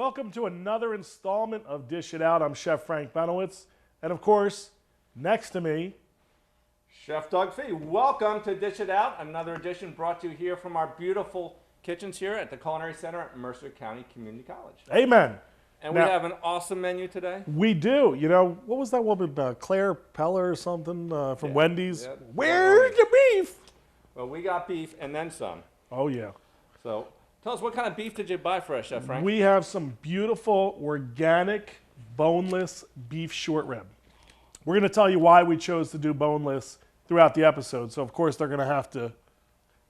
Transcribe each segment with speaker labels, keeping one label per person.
Speaker 1: Welcome to another installment of Dish It Out. I'm Chef Frank Benowitz. And of course, next to me,
Speaker 2: Chef Doug Fee. Welcome to Dish It Out, another edition brought to you here from our beautiful kitchens here at the Culinary Center at Mercer County Community College.
Speaker 1: amen.
Speaker 2: And
Speaker 1: Now-
Speaker 2: we have an awesome menu today.
Speaker 1: We do. You know, what was that woman, Claire Peller or something from
Speaker 2: Yeah,
Speaker 1: Wendy's?
Speaker 2: yeah.
Speaker 1: Where's the beef?
Speaker 2: Well, we got beef and then some.
Speaker 1: Oh, yeah.
Speaker 2: So tell us, what kind of beef did you buy for us, Chef Frank?
Speaker 1: We have some beautiful, organic, boneless beef short rib. We're going to tell you why we chose to do boneless throughout the episode. So, of course, they're going to have to...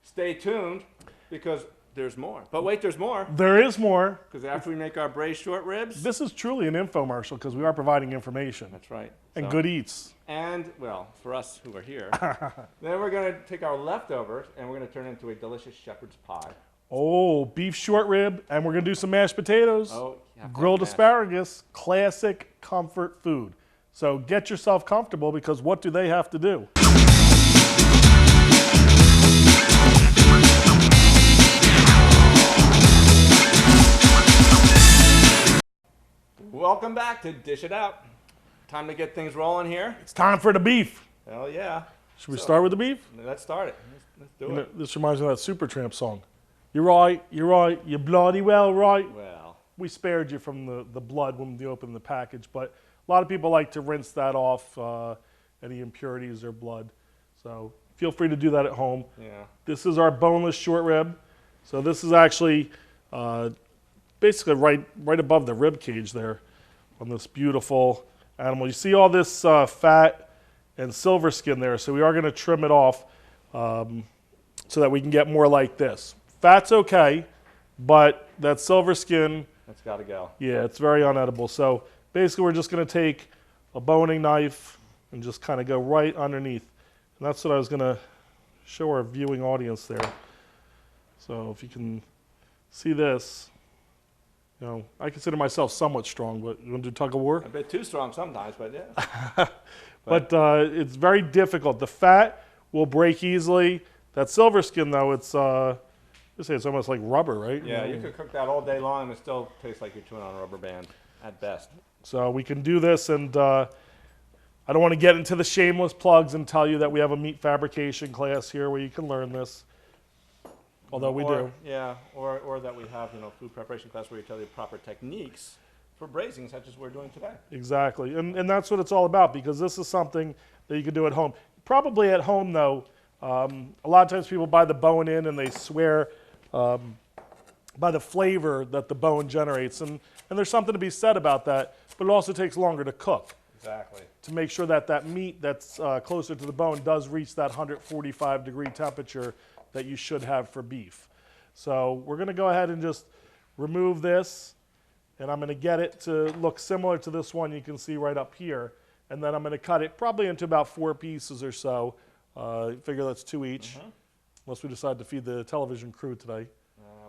Speaker 2: Stay tuned because there's more. But wait, there's more.
Speaker 1: There is more.
Speaker 2: Because after we make our braised short ribs.
Speaker 1: This is truly an infomercial because we are providing information.
Speaker 2: That's right.
Speaker 1: And
Speaker 2: So-
Speaker 1: good eats.
Speaker 2: And, well, for us who are here, then we're going to take our leftovers and we're going to turn it into a delicious shepherd's pie.
Speaker 1: Oh, beef short rib, and we're going to do some mashed potatoes.
Speaker 2: Oh, yeah.
Speaker 1: Grilled
Speaker 2: mashed.
Speaker 1: asparagus, classic comfort food. So get yourself comfortable because what do they have to do?
Speaker 2: Welcome back to Dish It Out. Time to get things rolling here.
Speaker 1: It's time for the beef.
Speaker 2: Hell yeah.
Speaker 1: Should we start with the beef?
Speaker 2: Let's start it. Let's do
Speaker 1: You know,
Speaker 2: it.
Speaker 1: this reminds me of that Supertramp song. You're right, you're bloody well right.
Speaker 2: Well,
Speaker 1: We spared you from the blood when you opened the package, but a lot of people like to rinse that off, any impurities or blood. So feel free to do that at home.
Speaker 2: yeah.
Speaker 1: This is our boneless short rib. So this is actually basically right above the rib cage there on this beautiful animal. You see all this fat and silver skin there, so we are going to trim it off so that we can get more like this. Fat's okay, but that silver skin,
Speaker 2: That's got to go.
Speaker 1: yeah, it's very unedible. So basically we're just going to take a boning knife and just kind of go right underneath. And that's what I was going to show our viewing audience there. So if you can see this, you know, I consider myself somewhat strong, but you want to do tug of war?
Speaker 2: A bit too strong sometimes, but yeah.
Speaker 1: But it's very difficult. The fat will break easily. That silver skin, though, it's it's almost like rubber, right?
Speaker 2: Yeah, you could cook that all day long and it still tastes like you're chewing on a rubber band at best.
Speaker 1: So we can do this, and I don't want to get into the shameless plugs and tell you that we have a meat fabrication class here where you can learn this, although we do.
Speaker 2: Yeah, or that we have, food preparation class where you tell you proper techniques for braising, such as we're doing today.
Speaker 1: Exactly, and that's what it's all about, because this is something that you can do at home. Probably at home, though, a lot of times people buy the bone in and they swear by the flavor that the bone generates, and there's something to be said about that, but it also takes longer to cook
Speaker 2: Exactly.
Speaker 1: to make sure that that meat that's closer to the bone does reach that 145-degree temperature that you should have for beef. So we're going to go ahead and just remove this, and I'm going to get it to look similar to this one you can see right up here, and then I'm going to cut it probably into about 4 pieces or so. Figure that's 2 each, unless we decide to feed the television crew today.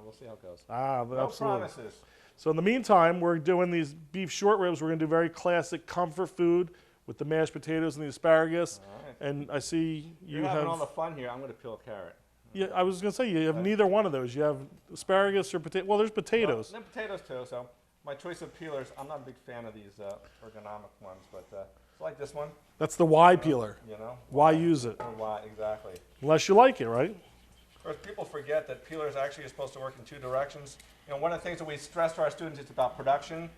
Speaker 2: We'll see how it goes.
Speaker 1: No
Speaker 2: No promises.
Speaker 1: So in the meantime, we're doing these beef short ribs. We're going to do very classic comfort food with the mashed potatoes and the asparagus.
Speaker 2: All right.
Speaker 1: And I see you
Speaker 2: You're having
Speaker 1: have...
Speaker 2: all the fun here. I'm going to peel a carrot.
Speaker 1: Yeah, I was going to say, you have neither one of those. You have asparagus or potato. Well, there's potatoes.
Speaker 2: Well, potatoes too. So my choice of peelers. I'm not a big fan of these ergonomic ones, but it's like this one.
Speaker 1: That's the Y peeler.
Speaker 2: You know.
Speaker 1: Why use it?
Speaker 2: Or why exactly?
Speaker 1: Unless you like it, right?
Speaker 2: Of course, people forget that peelers actually are supposed to work in 2 directions. One of the things that we stress to our students is about production.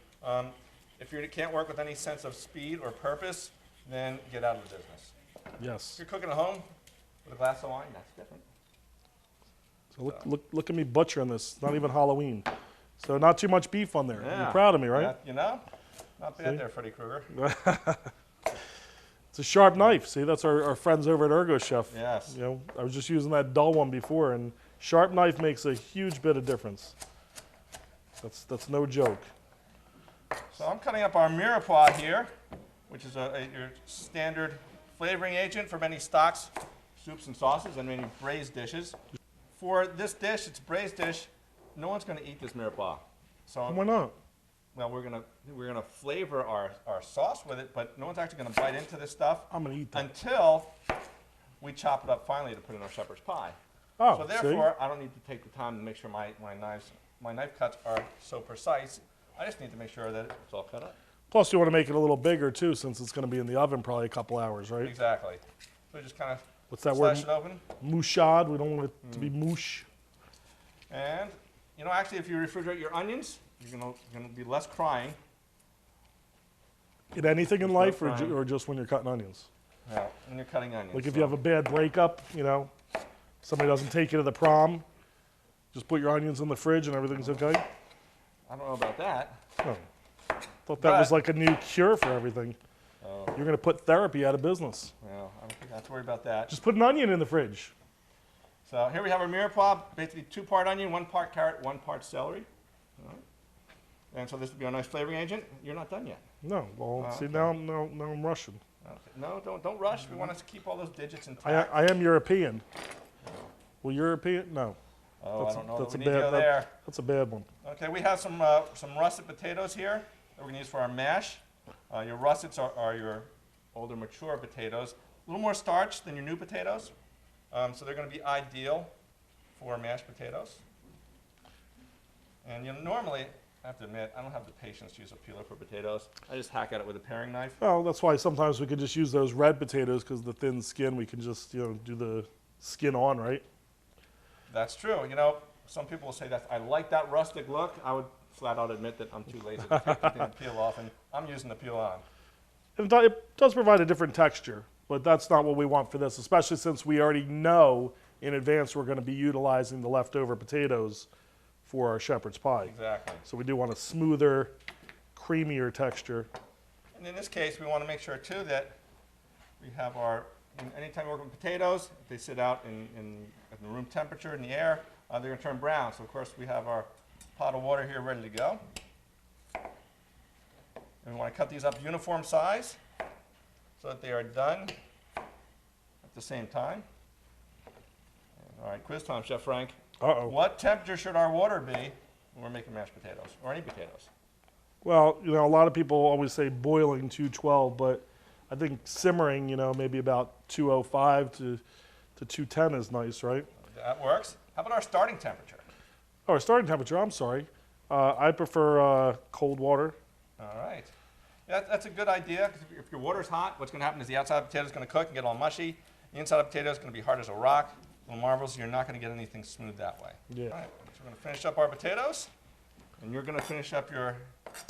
Speaker 2: If you can't work with any sense of speed or purpose, then get out of the business. If
Speaker 1: Yes.
Speaker 2: you're cooking at home with a glass of wine, that's different.
Speaker 1: So look at me butchering this. It's not even Halloween. So not too much beef on there.
Speaker 2: Yeah.
Speaker 1: You're proud of me, right?
Speaker 2: Yeah, not bad
Speaker 1: See?
Speaker 2: there, Freddy Krueger.
Speaker 1: It's a sharp knife. See, that's our friends over at Ergo Chef.
Speaker 2: Yes.
Speaker 1: You know, I was just using that dull one before, and sharp knife makes a huge bit of difference. That's no joke.
Speaker 2: So I'm cutting up our mirepoix here, which is your standard flavoring agent for many stocks, soups and sauces, and many braised dishes. For this dish, it's a braised dish. No one's going to eat this mirepoix. So
Speaker 1: Why not?
Speaker 2: well, we're gonna flavor our sauce with it, but no one's actually going to bite into this stuff
Speaker 1: I'm gonna eat that.
Speaker 2: until we chop it up finally to put in our shepherd's pie.
Speaker 1: Oh,
Speaker 2: So therefore, I don't need to take the time to make sure my knife cuts are so precise I just need to make sure that it's all cut up.
Speaker 1: Plus, you want to make it a little bigger too, since it's going to be in the oven probably a couple hours, right?
Speaker 2: Exactly. So just kind of
Speaker 1: What's that
Speaker 2: slice
Speaker 1: word?
Speaker 2: it open.
Speaker 1: Mouchade. We don't want it to be moosh.
Speaker 2: And, you know, actually, if you refrigerate your onions, you're gonna be less crying.
Speaker 1: In anything in
Speaker 2: There's no
Speaker 1: life,
Speaker 2: frying.
Speaker 1: or just when you're cutting onions?
Speaker 2: When you're cutting onions.
Speaker 1: Like if you have a bad breakup, you know, somebody doesn't take you to the prom, just put your onions in the fridge and everything's okay?
Speaker 2: I don't know about that.
Speaker 1: Oh. Thought that was
Speaker 2: But-
Speaker 1: like a new cure for everything.
Speaker 2: Oh,
Speaker 1: You're going to put therapy out of business.
Speaker 2: well, I don't think I have to worry about that.
Speaker 1: Just put an onion in the fridge.
Speaker 2: So here we have our mirepoix, basically 2-part onion, 1 part carrot, 1 part celery. All right. And so this would be our nice flavoring agent. You're not done yet.
Speaker 1: No, well, see,
Speaker 2: okay.
Speaker 1: now I'm Russian.
Speaker 2: Okay. No, don't rush. We want us to keep all those digits
Speaker 1: I
Speaker 2: intact.
Speaker 1: am European. Well, European? No,
Speaker 2: Oh, I don't know
Speaker 1: that's
Speaker 2: that
Speaker 1: a
Speaker 2: we need to go
Speaker 1: bad-
Speaker 2: there.
Speaker 1: that's a bad one.
Speaker 2: Okay, we have some russet potatoes here that we're going to use for our mash. Your russets are your older, mature potatoes. A little more starch than your new potatoes, so they're going to be ideal for mashed potatoes. And you know, normally, I have to admit, I don't have the patience to use a peeler for potatoes. I just hack at it with a paring knife.
Speaker 1: Well, that's why sometimes we could just use those red potatoes because the thin skin, we can just, do the skin on, right?
Speaker 2: That's true. You know, some people will say that I like that rustic look. I would flat out admit that I'm too lazy to take the thing and peel off, and I'm using the peel on.
Speaker 1: And it does provide a different texture, but that's not what we want for this, especially since we already know in advance we're going to be utilizing the leftover potatoes for our shepherd's pie.
Speaker 2: Exactly.
Speaker 1: So we do want a smoother, creamier texture.
Speaker 2: And in this case, we want to make sure too that we have anytime we work with potatoes, if they sit out in room temperature in the air, they're going to turn brown. So of course we have our pot of water here ready to go. And we want to cut these up uniform size so that they are done at the same time. All right, quiz time, Chef Frank.
Speaker 1: Uh-oh.
Speaker 2: What temperature should our water be when we're making mashed potatoes, or any potatoes?
Speaker 1: Well, a lot of people always say boiling 212, but I think simmering, maybe about 205 to 210 is nice, right?
Speaker 2: That works. How about our starting temperature?
Speaker 1: Oh, our starting temperature, I'm sorry. I prefer cold water.
Speaker 2: All right. Yeah, that's a good idea, because if your water's hot, what's going to happen is the outside of the potato is going to cook and get all mushy. The inside of the potato is going to be hard as a rock, little marbles. You're not going to get anything smooth that way.
Speaker 1: Yeah.
Speaker 2: All right, so we're going to finish up our potatoes, and you're going to finish up your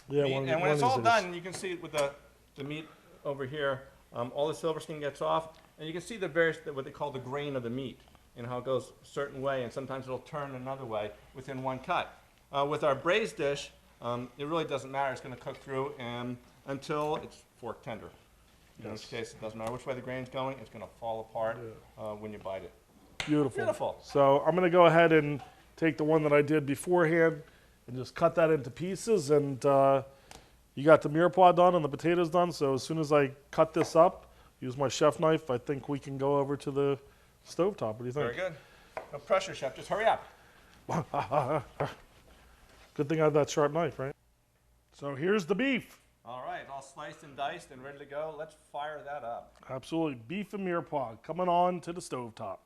Speaker 1: Yeah,
Speaker 2: meat.
Speaker 1: one
Speaker 2: And when
Speaker 1: of
Speaker 2: it's
Speaker 1: these
Speaker 2: all
Speaker 1: days.
Speaker 2: done, you can see with the meat over here, all the silver skin gets off, and you can see what they call the grain of the meat, and how it goes a certain way, and sometimes it'll turn another way within one cut. With our braised dish, it really doesn't matter. It's going to cook through until it's fork tender. In this case, it doesn't matter which way the grain's going. It's going to fall apart when you bite it.
Speaker 1: Beautiful.
Speaker 2: Beautiful.
Speaker 1: So I'm going to go ahead and take the one that I did beforehand and just cut that into pieces. And you got the mirepoix done and the potatoes done. So as soon as I cut this up, use my chef knife, I think we can go over to the stovetop. What do you think?
Speaker 2: Very good. No pressure, Chef. Just hurry up.
Speaker 1: Good thing I have that sharp knife, right? So here's the beef.
Speaker 2: All right, all sliced and diced and ready to go. Let's fire that up.
Speaker 1: Absolutely. Beef and mirepoix coming on to the stovetop.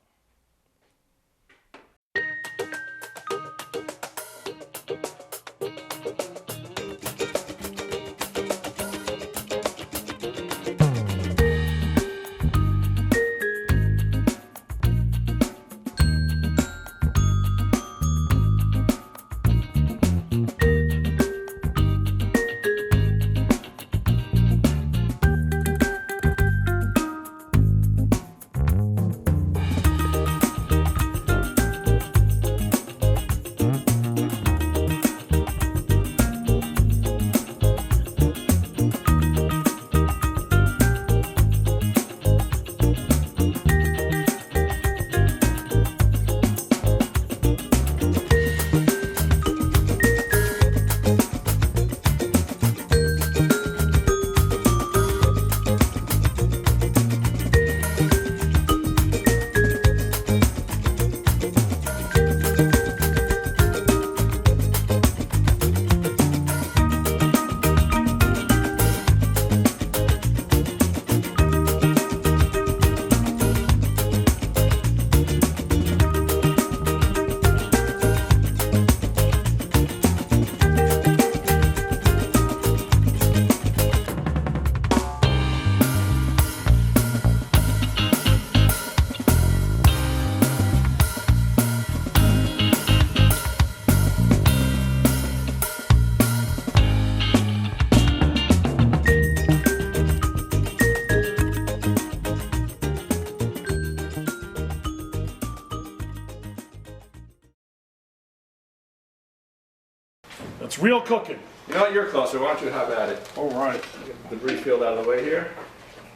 Speaker 1: That's real cooking.
Speaker 2: You know what? You're closer. Why don't you have at it?
Speaker 1: All right.
Speaker 2: Get the debris field out of the way here.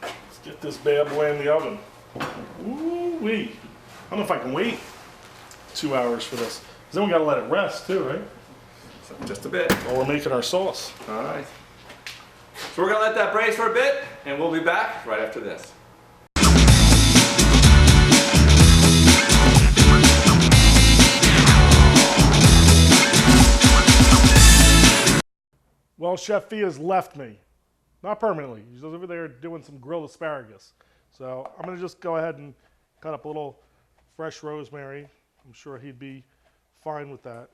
Speaker 1: Let's get this bad boy in the oven. Ooh-wee. I don't know if I can wait 2 hours for this. 'Cause then we gotta let it rest too, right?
Speaker 2: So just a bit.
Speaker 1: While we're making our sauce.
Speaker 2: All right. So we're gonna let that braise for a bit, and we'll be back right after this.
Speaker 1: Well, Chef Fee has left me. Not permanently. He's over there doing some grilled asparagus. So I'm gonna just go ahead and cut up a little fresh rosemary. I'm sure he'd be fine with that.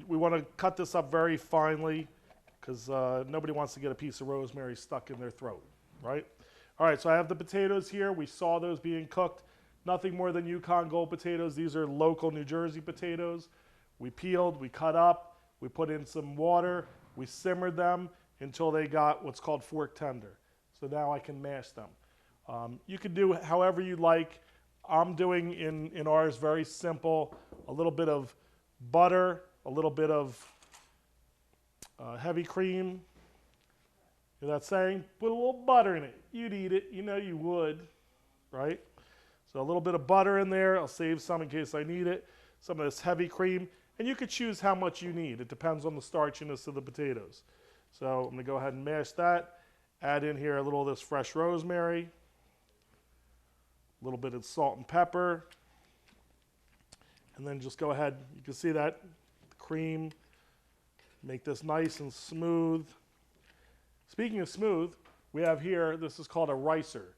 Speaker 1: We want to cut this up very finely because nobody wants to get a piece of rosemary stuck in their throat, right? All right, so I have the potatoes here. We saw those being cooked. Nothing more than Yukon Gold potatoes. These are local New Jersey potatoes. We peeled, we cut up, we put in some water, we simmered them until they got what's called fork tender. So now I can mash them. You can do however you like. I'm doing in ours very simple, a little bit of butter, a little bit of heavy cream. You know that saying? Put a little butter in it. You'd eat it. You know you would, right? So a little bit of butter in there. I'll save some in case I need it. Some of this heavy cream. And you could choose how much you need. It depends on the starchiness of the potatoes. So I'm going to go ahead and mash that. Add in here a little of this fresh rosemary. A little bit of salt and pepper. And then just go ahead. You can see that cream. Make this nice and smooth. Speaking of smooth, we have here, this is called a ricer.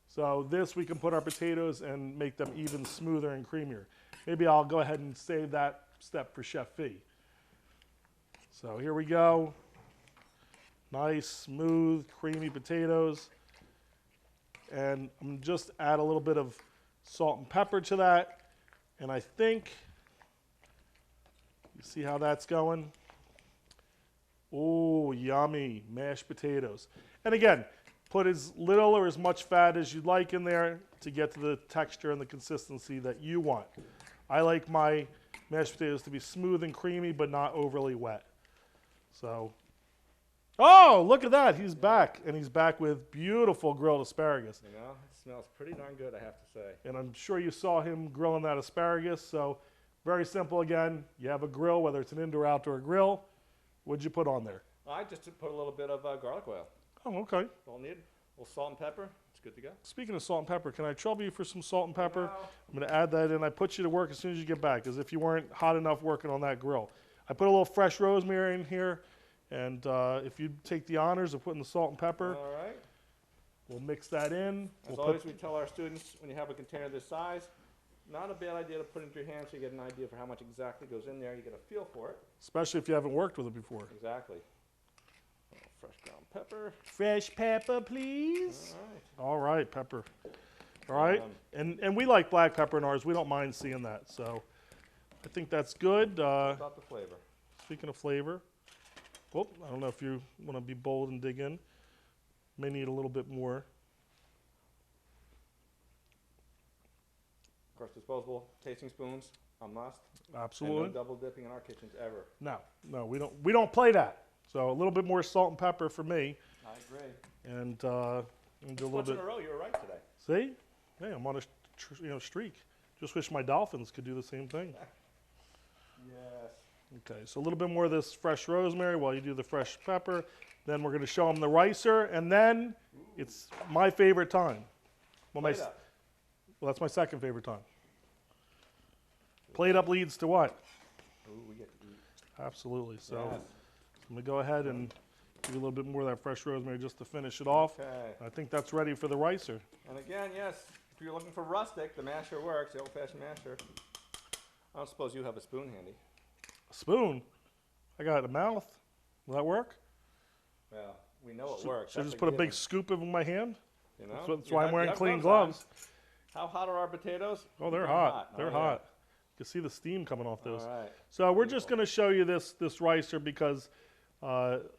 Speaker 1: So this we can put our potatoes and make them even smoother and creamier. Maybe I'll go ahead and save that step for Chef Fee. So here we go. Nice, smooth, creamy potatoes. And I'm going to just add a little bit of salt and pepper to that. And I think, you see how that's going? Oh, yummy, mashed potatoes. And again, put as little or as much fat as you'd like in there to get to the texture and the consistency that you want. I like my mashed potatoes to be smooth and creamy, but not overly wet. So, oh, look at that, he's back. And he's back with beautiful grilled asparagus.
Speaker 2: You know, it smells pretty darn good, I have to say.
Speaker 1: And I'm sure you saw him grilling that asparagus. So very simple again. You have a grill, whether it's an indoor or outdoor grill. What'd you put on there?
Speaker 2: I just put a little bit of garlic oil.
Speaker 1: Oh, okay.
Speaker 2: All needed. A little salt and pepper. It's good to go.
Speaker 1: Speaking of salt and pepper, can I trouble you for some salt and pepper?
Speaker 2: No.
Speaker 1: I'm going to add that in. I put you to work as soon as you get back, as if you weren't hot enough working on that grill. I put a little fresh rosemary in here, and if you take the honors of putting the salt and pepper,
Speaker 2: All right.
Speaker 1: we'll mix that in.
Speaker 2: As
Speaker 1: We'll
Speaker 2: always,
Speaker 1: put,
Speaker 2: we tell our students, when you have a container this size, not a bad idea to put it into your hand so you get an idea for how much exactly goes in there. You get a feel for it.
Speaker 1: especially if you haven't worked with it before.
Speaker 2: Exactly. A little fresh ground pepper.
Speaker 1: Fresh pepper, please.
Speaker 2: All right.
Speaker 1: All right, pepper. All right, and we like black pepper in ours. We don't mind seeing that, so I think that's good.
Speaker 2: About the flavor.
Speaker 1: Speaking of flavor, well, I don't know if you want to be bold and dig in. May need a little bit more.
Speaker 2: Of course, disposable tasting spoons, a must.
Speaker 1: Absolutely.
Speaker 2: And no double dipping in our kitchens ever.
Speaker 1: No, we don't play that. So a little bit more salt and pepper for me,
Speaker 2: I agree.
Speaker 1: and do a little
Speaker 2: Once in
Speaker 1: bit.
Speaker 2: a row, you were right today.
Speaker 1: See, hey, I'm on a streak. Just wish my Dolphins could do the same thing.
Speaker 2: Yes.
Speaker 1: Okay, so a little bit more of this fresh rosemary while you do the fresh pepper. Then we're going to show them the ricer, and then it's my favorite time. Well,
Speaker 2: Plate up.
Speaker 1: that's my second favorite time. Plate up leads to what?
Speaker 2: Ooh, we get to eat.
Speaker 1: Absolutely. So
Speaker 2: Yes.
Speaker 1: I'm going to go ahead and give you a little bit more of that fresh rosemary just to finish it off.
Speaker 2: Okay.
Speaker 1: I think that's ready for the ricer.
Speaker 2: And again, yes, if you're looking for rustic, the masher works, the old-fashioned masher. I don't suppose you have a spoon handy.
Speaker 1: A spoon? I got a mouth. Will that work?
Speaker 2: Well, we know it works.
Speaker 1: Should I
Speaker 2: That's
Speaker 1: just put a big
Speaker 2: given,
Speaker 1: scoop in my hand?
Speaker 2: You know?
Speaker 1: That's
Speaker 2: You
Speaker 1: why
Speaker 2: have-
Speaker 1: I'm
Speaker 2: you
Speaker 1: wearing
Speaker 2: have
Speaker 1: clean
Speaker 2: gloves
Speaker 1: gloves.
Speaker 2: on. How hot are our potatoes?
Speaker 1: Oh, they're
Speaker 2: Pretty
Speaker 1: hot. They're
Speaker 2: Oh, yeah.
Speaker 1: hot. You can see the steam coming off those.
Speaker 2: All right.
Speaker 1: So we're just going to show you this ricer because,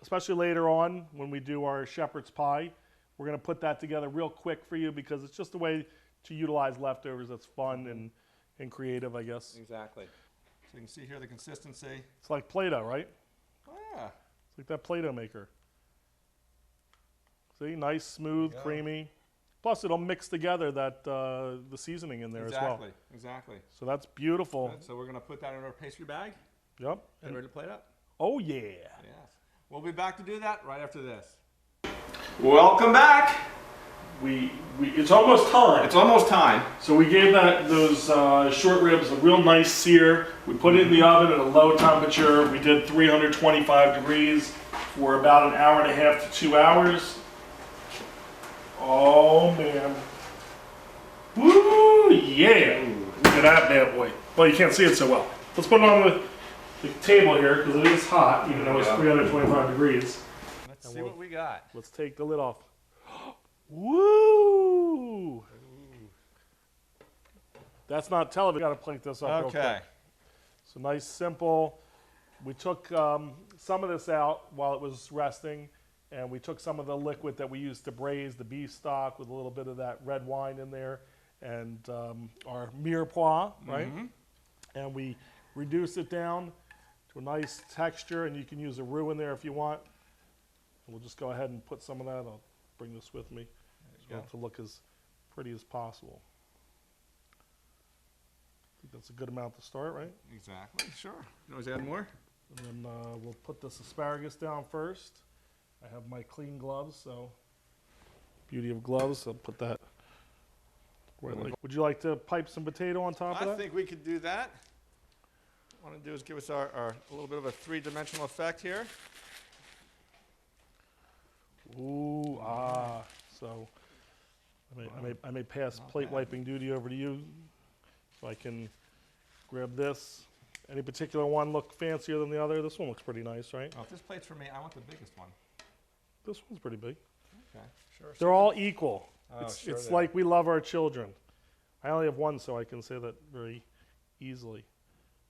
Speaker 1: especially later on when we do our shepherd's pie, we're going to put that together real quick for you because it's just a way to utilize leftovers that's fun and creative, I guess.
Speaker 2: Exactly. So you can see here the consistency.
Speaker 1: It's like Play-Doh, right?
Speaker 2: Oh, yeah.
Speaker 1: It's like that Play-Doh maker. See, nice, smooth,
Speaker 2: There you go.
Speaker 1: creamy. Plus, it'll mix together that the seasoning in there as well.
Speaker 2: Exactly.
Speaker 1: So that's beautiful.
Speaker 2: Good. So we're going to put that in our pastry bag.
Speaker 1: Yep.
Speaker 2: And ready to plate up?
Speaker 1: Oh yeah.
Speaker 2: Yes. We'll be back to do that right after this. Welcome back.
Speaker 1: It's almost time.
Speaker 2: It's almost time.
Speaker 1: So we gave those short ribs a real nice sear. We put it in the oven at a low temperature. We did 325 degrees for about an hour and a half to 2 hours. Oh man. Woo, yeah. Look at that bad boy. Well, you can't see it so well. Let's put it on the table here because it is hot, even though it's 325 degrees.
Speaker 2: Let's see what we got.
Speaker 1: Let's take the lid off. Woo! That's not television. Got to plate this up real
Speaker 2: Okay.
Speaker 1: quick. So nice, simple. We took some of this out while it was resting, and we took some of the liquid that we used to braise the beef stock with a little bit of that red wine in there, and our mirepoix, right? And we reduced it down to a nice texture, and you can use a roux in there if you want. And we'll just go ahead and put some of that. I'll bring this with me so
Speaker 2: go.
Speaker 1: to look as pretty as possible. I think that's a good amount to start, right?
Speaker 2: Exactly. Sure. You can always add more.
Speaker 1: And then we'll put this asparagus down first. I have my clean gloves, so beauty of gloves. I'll put that where I like. Would you like to pipe some potato on top of
Speaker 2: I
Speaker 1: that?
Speaker 2: think we could do that. What I want to do is give us our a little bit of a three-dimensional effect here.
Speaker 1: Ooh, so I may pass plate wiping duty over to you, so I can grab this. Any particular one look fancier than the other? This one looks pretty nice, right?
Speaker 2: Oh, if this plate's for me, I want the biggest one.
Speaker 1: This one's pretty big.
Speaker 2: Okay. Sure.
Speaker 1: They're all equal.
Speaker 2: Oh,
Speaker 1: it's
Speaker 2: sure
Speaker 1: it's
Speaker 2: they
Speaker 1: like we love our children. I only have one, so I can say that very easily.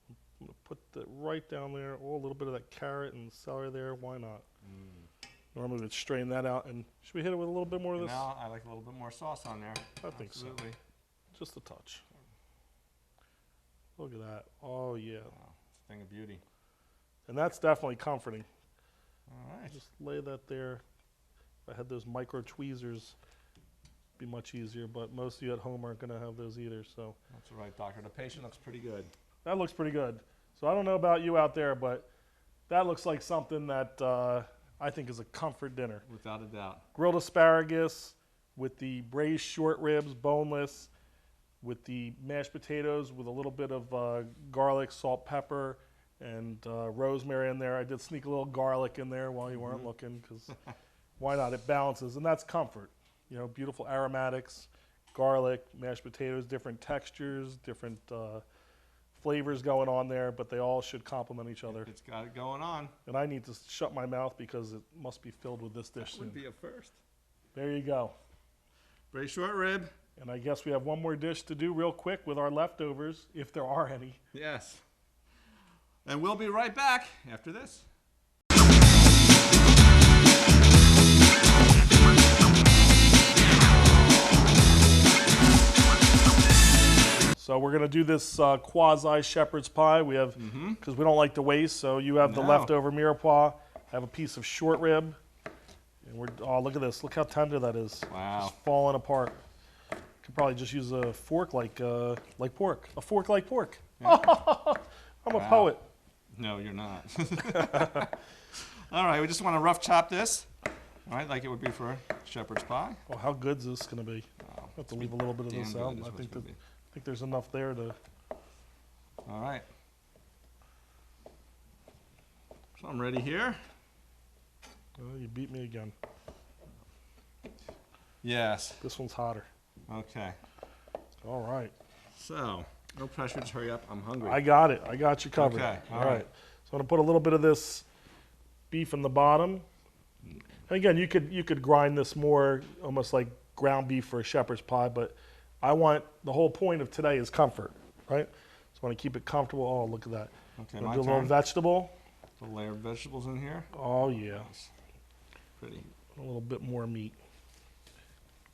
Speaker 1: I'm gonna put that right down there. Oh, a little bit of that carrot and celery there. Why not? Normally we'd strain that out. And should we hit it with a little bit more of this?
Speaker 2: Now I like a little bit more sauce on there.
Speaker 1: I think so.
Speaker 2: Absolutely.
Speaker 1: Just a touch. Look at that. Oh yeah.
Speaker 2: Wow, it's a thing of beauty.
Speaker 1: And that's definitely comforting.
Speaker 2: All right.
Speaker 1: Just lay that there. If I had those micro tweezers, it'd be much easier. But most of you at home aren't going to have those either. So
Speaker 2: That's all right, doctor. The patient looks pretty good.
Speaker 1: that looks pretty good. So I don't know about you out there, but that looks like something that I think is a comfort dinner.
Speaker 2: Without a doubt.
Speaker 1: Grilled asparagus with the braised short ribs, boneless, with the mashed potatoes with a little bit of garlic, salt, pepper, and rosemary in there. I did sneak a little garlic in there while you weren't looking, because why not? It balances, and that's comfort. You know, beautiful aromatics, garlic, mashed potatoes, different textures, different flavors going on there, but they all should complement each other.
Speaker 2: It's got it going on.
Speaker 1: And I need to shut my mouth because it must be filled with this dish
Speaker 2: That would
Speaker 1: soon.
Speaker 2: be a first.
Speaker 1: There you go.
Speaker 2: Braised short rib.
Speaker 1: And I guess we have one more dish to do real quick with our leftovers, if there are any.
Speaker 2: Yes. And we'll be right back after this.
Speaker 1: we're gonna do this quasi shepherd's pie. We have because we don't like to waste. So you have the
Speaker 2: No.
Speaker 1: leftover mirepoix. I have a piece of short rib, and we're look at this. Look how tender that is.
Speaker 2: Wow.
Speaker 1: Just falling apart. Could probably just use a fork like pork. A fork like pork. I'm a
Speaker 2: Wow.
Speaker 1: poet.
Speaker 2: No, you're not. All right, we just want to rough chop this. All right, like it would be for shepherd's pie.
Speaker 1: Well, how good is this gonna be?
Speaker 2: Wow.
Speaker 1: I have to leave a little bit of
Speaker 2: Damn
Speaker 1: this
Speaker 2: good
Speaker 1: out.
Speaker 2: is
Speaker 1: I
Speaker 2: what
Speaker 1: think
Speaker 2: it's gonna
Speaker 1: that
Speaker 2: be.
Speaker 1: I think there's enough there to.
Speaker 2: All right. So I'm ready here.
Speaker 1: Oh, you beat me again.
Speaker 2: Yes.
Speaker 1: This one's hotter.
Speaker 2: Okay.
Speaker 1: All right.
Speaker 2: So, no pressure, just hurry up. I'm hungry.
Speaker 1: I got it. I got you covered.
Speaker 2: Okay,
Speaker 1: All
Speaker 2: all
Speaker 1: right.
Speaker 2: right.
Speaker 1: So I'm gonna put a little bit of this beef in the bottom. And again, you could grind this more, almost like ground beef for a shepherd's pie. But I want the whole point of today is comfort, right? So I want to keep it comfortable. Oh, look at that.
Speaker 2: Okay,
Speaker 1: Wanna
Speaker 2: my
Speaker 1: do a little
Speaker 2: turn.
Speaker 1: vegetable.
Speaker 2: A layer of vegetables in here.
Speaker 1: Oh yeah.
Speaker 2: Pretty.
Speaker 1: A little bit more meat.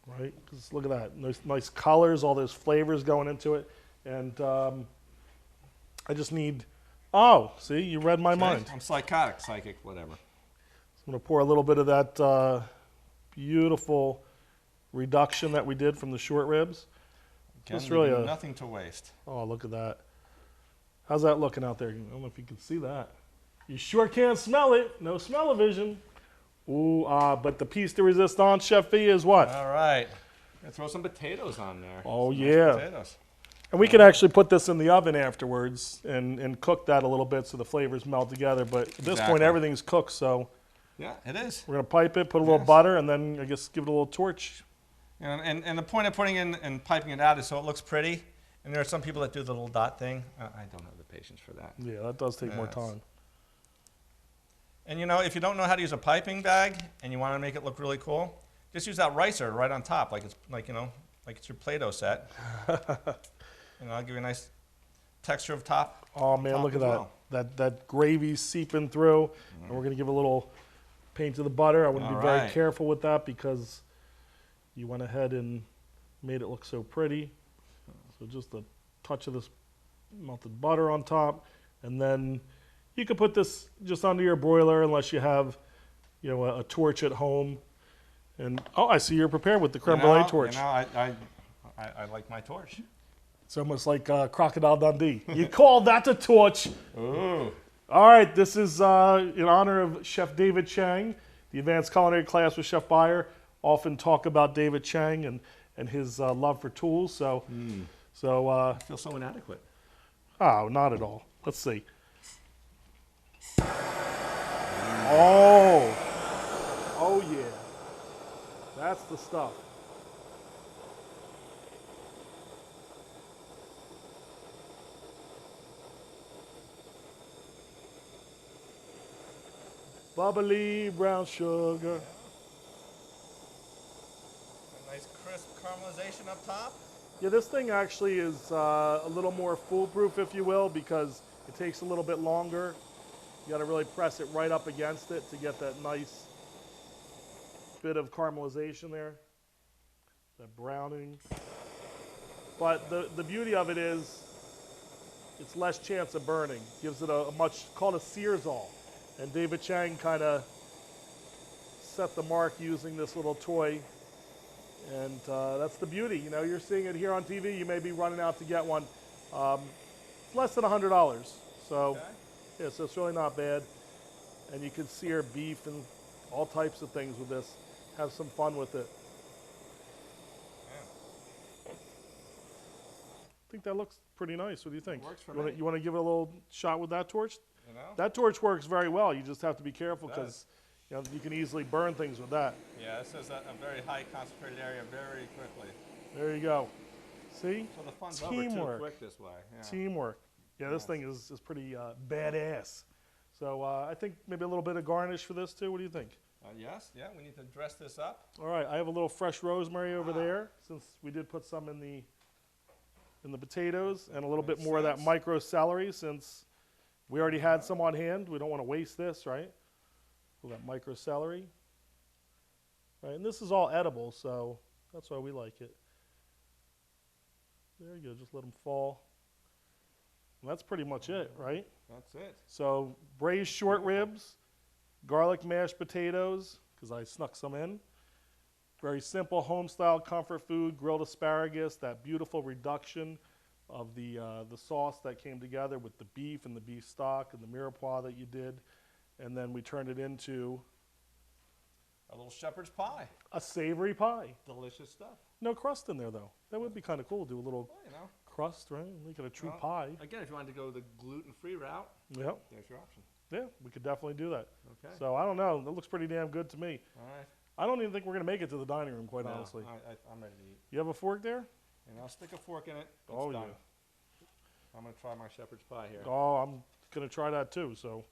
Speaker 1: Right? 'Cause look at that. Those nice colors, all those flavors going into it. And I just need. Oh, see, you read my
Speaker 2: Okay,
Speaker 1: mind.
Speaker 2: I'm psychic, whatever.
Speaker 1: I'm going to pour a little bit of that beautiful reduction that we did from the short ribs.
Speaker 2: Again,
Speaker 1: Just really
Speaker 2: leaving
Speaker 1: a-
Speaker 2: nothing to waste.
Speaker 1: Oh, look at that. How's that looking out there? I don't know if you can see that. You sure can't smell it. No smell-o-vision. Ooh, but the piece de resistance, Chef V, is what?
Speaker 2: All right. Gonna throw some potatoes on there.
Speaker 1: Oh,
Speaker 2: Some
Speaker 1: yeah.
Speaker 2: Potatoes.
Speaker 1: And we can actually put this in the oven afterwards and cook that a little bit so the flavors melt together. But at this point,
Speaker 2: Exactly.
Speaker 1: everything's cooked, so
Speaker 2: Yeah, it is.
Speaker 1: we're going to pipe it, put a little
Speaker 2: Yes.
Speaker 1: butter, and then I guess give it a little torch.
Speaker 2: And the point of putting in and piping it out is so it looks pretty. And there are some people that do the little dot thing. I don't have the patience for that.
Speaker 1: Yeah, that does take more
Speaker 2: Yes.
Speaker 1: time.
Speaker 2: And you know, if you don't know how to use a piping bag and you want to make it look really cool, just use that ricer right on top, like it's like it's your Play-Doh set. And I'll give you a nice texture of top.
Speaker 1: Oh man,
Speaker 2: top
Speaker 1: look at
Speaker 2: as
Speaker 1: that.
Speaker 2: well.
Speaker 1: That gravy seeping through. And we're gonna give a little paint to the butter. I want to be very
Speaker 2: Alright.
Speaker 1: careful with that because you went ahead and made it look so pretty. So just a touch of this melted butter on top. And then you could put this just under your broiler unless you have, a torch at home. And I see you're prepared with the creme brulee torch.
Speaker 2: I like my torch.
Speaker 1: It's almost like Crocodile Dundee. You call that a torch?
Speaker 2: Ooh.
Speaker 1: All right, this is in honor of Chef David Chang, the advanced culinary class with Chef Beyer. Often talk about David Chang and his love for tools. So,
Speaker 2: I feel so inadequate.
Speaker 1: not at all. Let's see. Oh yeah, that's the stuff. Bubbly brown sugar.
Speaker 2: A nice crisp caramelization up top.
Speaker 1: Yeah, this thing actually is a little more foolproof, if you will, because it takes a little bit longer. You got to really press it right up against it to get that nice bit of caramelization there, that browning. But the beauty of it is it's less chance of burning. Gives it a much, called a searsol. And David Chang kind of set the mark using this little toy. And that's the beauty. You're seeing it here on TV. You may be running out to get one. It's less than $100. So,
Speaker 2: Okay.
Speaker 1: yeah, so it's really not bad. And you can sear beef and all types of things with this. Have some fun with it. I think that looks pretty nice. What do you think?
Speaker 2: Works for
Speaker 1: you wanna,
Speaker 2: me.
Speaker 1: you want to give it a little shot with that torch?
Speaker 2: You know?
Speaker 1: That torch works very well. You just have to be careful
Speaker 2: It
Speaker 1: because you can easily burn things with that.
Speaker 2: Yeah, this is a very high concentrated area very quickly.
Speaker 1: There you go. See?
Speaker 2: So the fun's
Speaker 1: Teamwork.
Speaker 2: over too quick this way. Yeah.
Speaker 1: Teamwork. Yeah, this thing is pretty badass. So I think maybe a little bit of garnish for this too. What do you think?
Speaker 2: Yes, yeah, we need to dress this up.
Speaker 1: All right, I have a little fresh rosemary over there since we did put some in the potatoes and a little bit
Speaker 2: Makes
Speaker 1: more of that
Speaker 2: sense.
Speaker 1: micro celery since we already had some on hand. We don't want to waste this, right? With that micro celery. Right, and this is all edible, so that's why we like it. There you go. Just let them fall. And that's pretty much it, right?
Speaker 2: That's it.
Speaker 1: So braised short ribs, garlic mashed potatoes, because I snuck some in. Very simple home-style comfort food, grilled asparagus, that beautiful reduction of the sauce that came together with the beef and the beef stock and the mirepoix that you did. And then we turned it into
Speaker 2: A little shepherd's pie.
Speaker 1: a savory pie.
Speaker 2: Delicious stuff.
Speaker 1: No crust in there, though. That would be kind of cool. Do a little
Speaker 2: Well, you know.
Speaker 1: crust, right? Make it a true
Speaker 2: Well,
Speaker 1: pie.
Speaker 2: Again, if you wanted to go the gluten-free route,
Speaker 1: Yep.
Speaker 2: there's your option.
Speaker 1: Yeah, we could definitely do that.
Speaker 2: Okay.
Speaker 1: So I don't know. It looks pretty damn good to me.
Speaker 2: All right.
Speaker 1: I don't even think we're going to make it to the dining room, quite
Speaker 2: No,
Speaker 1: honestly.
Speaker 2: I'm ready to eat.
Speaker 1: You have a fork there?
Speaker 2: And I'll stick a fork in it. It's
Speaker 1: Oh,
Speaker 2: done.
Speaker 1: yeah.
Speaker 2: I'm going to try my shepherd's pie here.
Speaker 1: Oh, I'm going to try that too. So,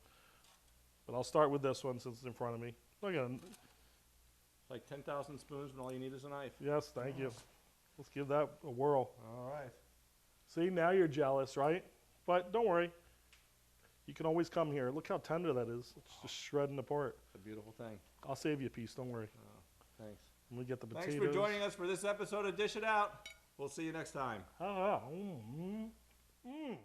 Speaker 1: but I'll start with this one since it's in front of me. Look at it.
Speaker 2: Like 10,000 spoons, and all you need is a knife.
Speaker 1: Yes, thank you. Let's give that a whirl.
Speaker 2: All right.
Speaker 1: See, now you're jealous, right? But don't worry. You can always come here. Look how tender that is. It's just shredding apart.
Speaker 2: It's a beautiful thing.
Speaker 1: I'll save you a piece. Don't worry.
Speaker 2: Thanks.
Speaker 1: Let me get the potatoes.
Speaker 2: Thanks for joining us for this episode of Dish It Out. We'll see you next time.
Speaker 1: Ah, mm, mm, mm.